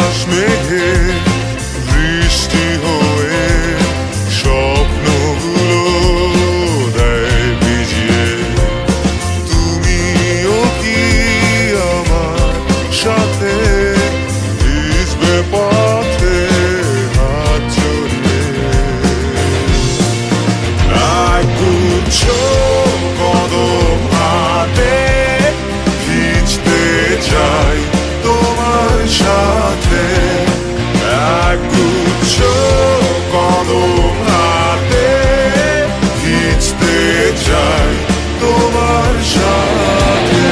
আকাশ মেঘে বৃষ্টি হয়ে স্বপ্নগুলো দেয় ভিজিয়ে। তুমিও কি আমার সাথে ভিজবে পথে হাত জড়িয়ে? একগুচ্ছ কদম হাতে ভিজতে চাই তোমার সাথে। একগুচ্ছ কদম হাতে ভিজতে চাই তোমার সাথে।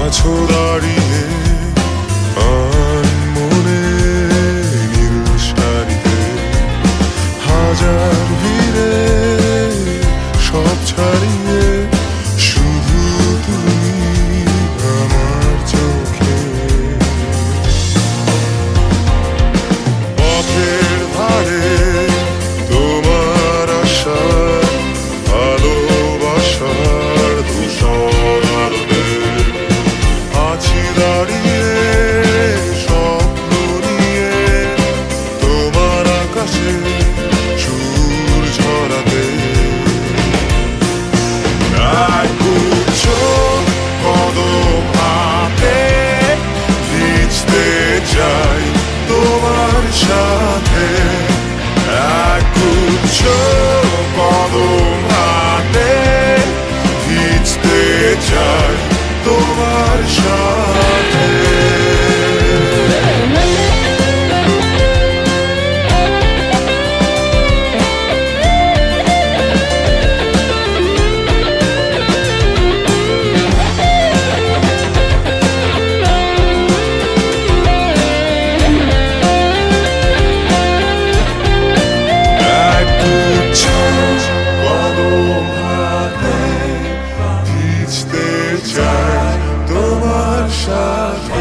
আছো দাঁড়িয়ে আনমনে নীল শাড়িতে, হাজার ভিড়ে সব ছাড়িয়ে শুধু তুমি আমার চোখে। পথের ধারে তোমার আশা ভালোবাসার ধূসর আলোতে আছি দাঁড়িয়ে স্বপ্ন নিয়ে তোমার আকাশে চুল ঝরাতে। একগুচ্ছ কদম হাতে ভিজতে চাই তোমার সাথে। একগুচ্ছ কদম হাতে ভিজতে চাই তোমার সাথে। একগুচ্ছ কদম হাতে ভিজতে চাই তোমার সাথে।